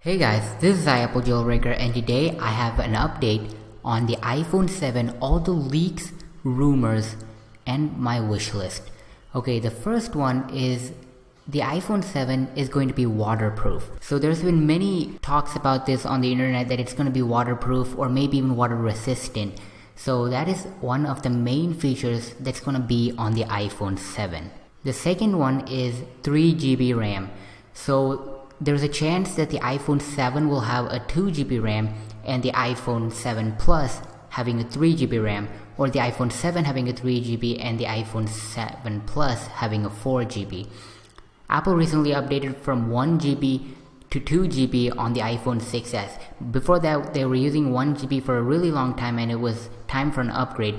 Hey guys, this is Apple Jailbreaker and today I have an update on the iPhone 7, all the leaks, rumors, and my wish list. Okay, the first one is the iPhone 7 is going to be waterproof. So there's been many talks about this on the internet that it's going to be waterproof or maybe even water resistant. So that is one of the main features that's going to be on the iPhone 7. The second one is 3GB RAM. So there's a chance that the iPhone 7 will have a 2GB RAM and the iPhone 7 Plus having a 3GB RAM, or the iPhone 7 having a 3GB and the iPhone 7 Plus having a 4GB. Apple recently updated from 1GB to 2GB on the iPhone 6s. Before that, they were using 1GB for a really long time and it was time for an upgrade.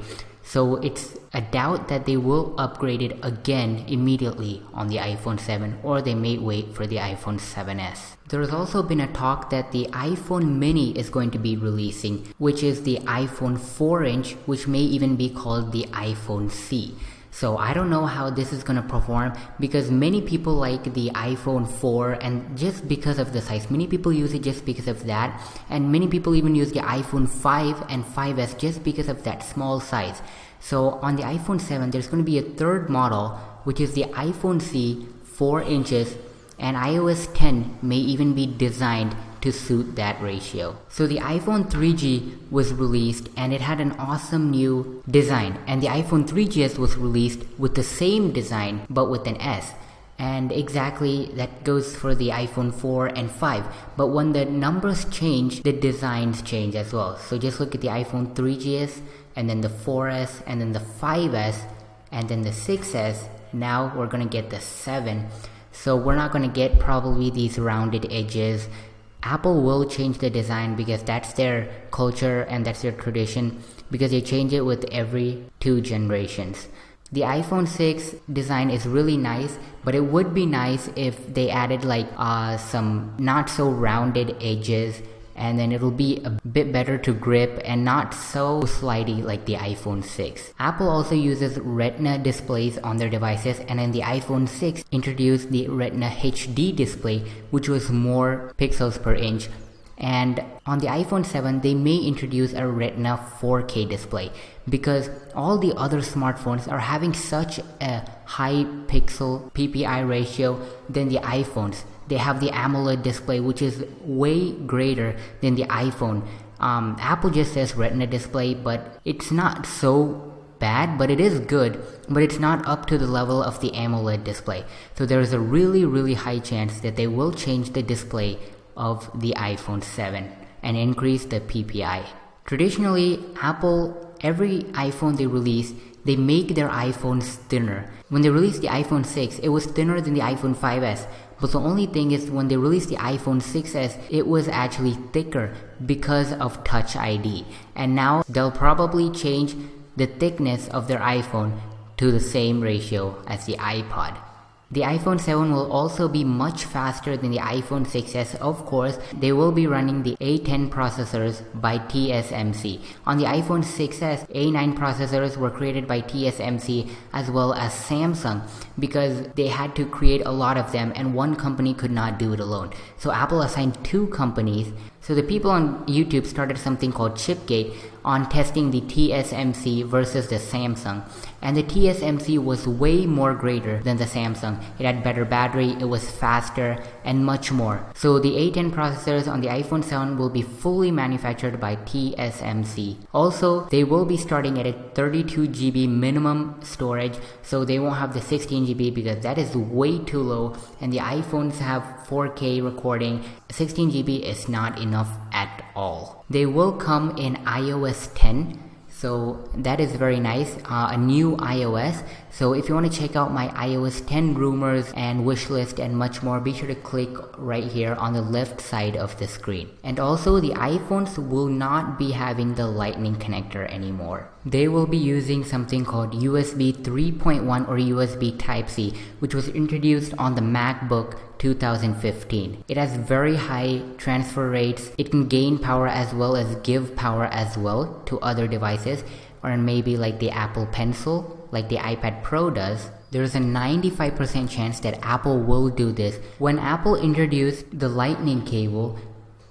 So it's a doubt that they will upgrade it again immediately on the iPhone 7, or they may wait for the iPhone 7s. There has also been a talk that the iPhone mini is going to be releasing, which is the iPhone 4-inch, which may even be called the iPhone C. So I don't know how this is going to perform because many people like the iPhone 4 and just because of the size. Many people use it just because of that, and many people even use the iPhone 5 and 5s just because of that small size. So on the iPhone 7 there's going to be a third model, which is the iPhone C, 4 inches, and iOS 10 may even be designed to suit that ratio. So the iPhone 3G was released and it had an awesome new design, and the iPhone 3GS was released with the same design but with an S, and exactly that goes for the iPhone 4 and 5. But when the numbers change, the designs change as well. So just look at the iPhone 3GS and then the 4S and then the 5S and then the 6S. Now we're gonna get the 7. So we're not gonna get probably these rounded edges. Apple will change the design because that's their culture and that's their tradition, because they change it with every 2 generations. The iPhone 6 design is really nice, but it would be nice if they added like some not so rounded edges, and then it'll be a bit better to grip and not so slidey like the iPhone 6. Apple also uses Retina displays on their devices, and then the iPhone 6 introduced the Retina HD display, which was more pixels per inch. And on the iPhone 7 they may introduce a Retina 4K display because all the other smartphones are having such a high pixel PPI ratio than the iPhones. They have the AMOLED display, which is way greater than the iPhone. Apple just says Retina display, but it's not so bad, but it is good, but it's not up to the level of the AMOLED display. So there is a really high chance that they will change the display of the iPhone 7 and increase the PPI. Traditionally, Apple, every iPhone they release, they make their iPhones thinner. When they released the iPhone 6, it was thinner than the iPhone 5s. But the only thing is, when they released the iPhone 6s, it was actually thicker because of Touch ID. And now they'll probably change the thickness of their iPhone to the same ratio as the iPod. The iPhone 7 will also be much faster than the iPhone 6s. Of course, they will be running the A10 processors by TSMC. On the iPhone 6s, A9 processors were created by TSMC as well as Samsung because they had to create a lot of them and one company could not do it alone. So Apple assigned 2 companies. So the people on YouTube started something called Chipgate on testing the TSMC versus the Samsung. And the TSMC was way more greater than the Samsung. It had better battery, it was faster, and much more. So the A10 processors on the iPhone 7 will be fully manufactured by TSMC. Also, they will be starting at a 32GB minimum storage, so they won't have the 16GB because that is way too low, and the iPhones have 4K recording. 16GB is not enough at all. They will come in iOS 10. So that is very nice, a new iOS. So if you want to check out my iOS 10 rumors and wishlist and much more, be sure to click right here on the left side of the screen. And also, the iPhones will not be having the lightning connector anymore. They will be using something called USB 3.1 or USB Type-C, which was introduced on the MacBook 2015. It has very high transfer rates. It can gain power as well as give power as well to other devices, or maybe like the Apple Pencil, like the iPad Pro does. There's a 95% chance that Apple will do this. When Apple introduced the lightning cable,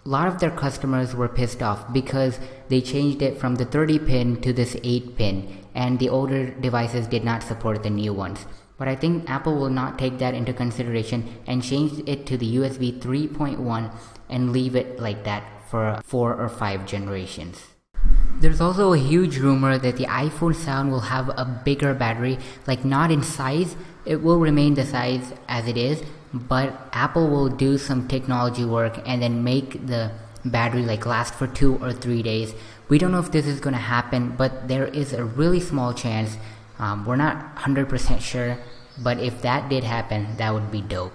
a lot of their customers were pissed off because they changed it from the 30 pin to this 8 pin, and the older devices did not support the new ones. But I think Apple will not take that into consideration and change it to the USB 3.1 and leave it like that for 4 or 5 generations. There's also a huge rumor that the iPhone 7 will have a bigger battery, like not in size, it will remain the size as it is, but Apple will do some technology work and then make the battery like last for 2 or 3 days. We don't know if this is going to happen, but there is a really small chance. We're not 100% sure, but if that did happen, that would be dope.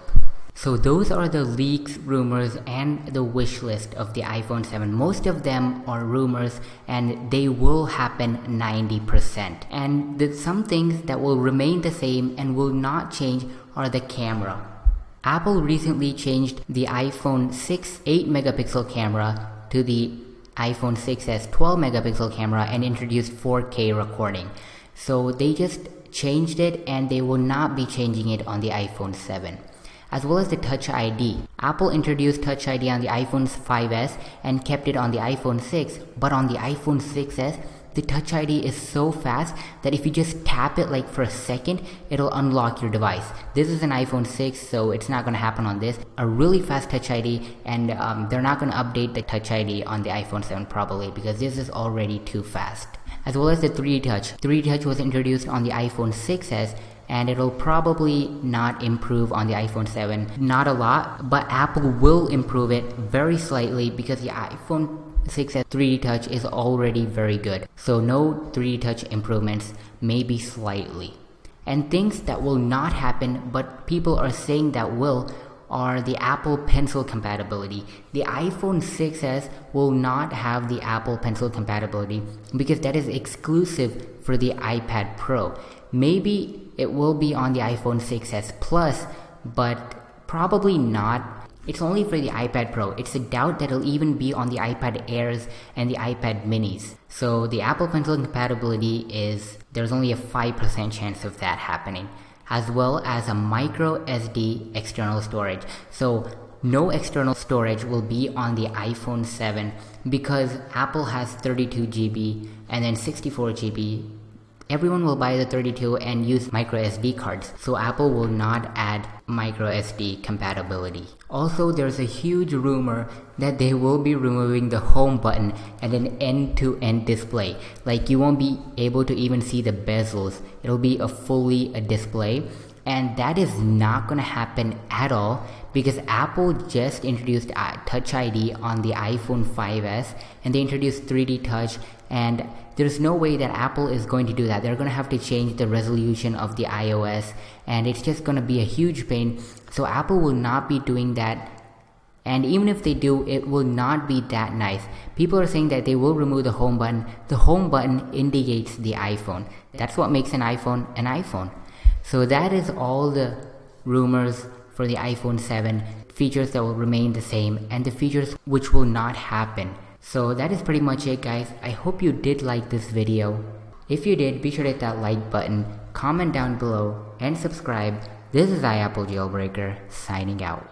So those are the leaks, rumors, and the wish list of the iPhone 7. Most of them are rumors and they will happen 90%. And some things that will remain the same and will not change are the camera. Apple recently changed the iPhone 6 8 megapixel camera to the iPhone 6s 12 megapixel camera and introduced 4K recording. So they just changed it and they will not be changing it on the iPhone 7. As well as the Touch ID. Apple introduced Touch ID on the iPhone 5s and kept it on the iPhone 6, but on the iPhone 6s, the Touch ID is so fast that if you just tap it like for a second, it'll unlock your device. This is an iPhone 6, so it's not going to happen on this. A really fast Touch ID, and they're not going to update the Touch ID on the iPhone 7 probably because this is already too fast. As well as the 3D Touch. 3D Touch was introduced on the iPhone 6s, and it'll probably not improve on the iPhone 7. Not a lot, but Apple will improve it very slightly because the iPhone 6s 3D Touch is already very good. So no 3D Touch improvements, maybe slightly. And things that will not happen, but people are saying that will, are the Apple Pencil compatibility. The iPhone 6s will not have the Apple Pencil compatibility because that is exclusive for the iPad Pro. Maybe it will be on the iPhone 6s Plus, but probably not. It's only for the iPad Pro. It's a doubt that it'll even be on the iPad Airs and the iPad Minis. So the Apple Pencil compatibility there's only a 5% chance of that happening. As well as a micro SD external storage. So no external storage will be on the iPhone 7 because Apple has 32 GB and then 64 GB. Everyone will buy the 32 and use micro SD cards, so Apple will not add micro SD compatibility. Also, there's a huge rumor that they will be removing the home button and an end-to-end display. Like you won't be able to even see the bezels. It'll be fully a display. And that is not going to happen at all because Apple just introduced Touch ID on the iPhone 5s and they introduced 3D Touch, and there's no way that Apple is going to do that. They're going to have to change the resolution of the iOS and it's just going to be a huge pain. So Apple will not be doing that, and even if they do, it will not be that nice. People are saying that they will remove the home button. The home button indicates the iPhone. That's what makes an iPhone an iPhone. So that is all the rumors for the iPhone 7, features that will remain the same and the features which will not happen. So that is pretty much it, guys. I hope you did like this video. If you did, be sure to hit that like button, comment down below, and subscribe. This is iApple Jailbreaker, signing out.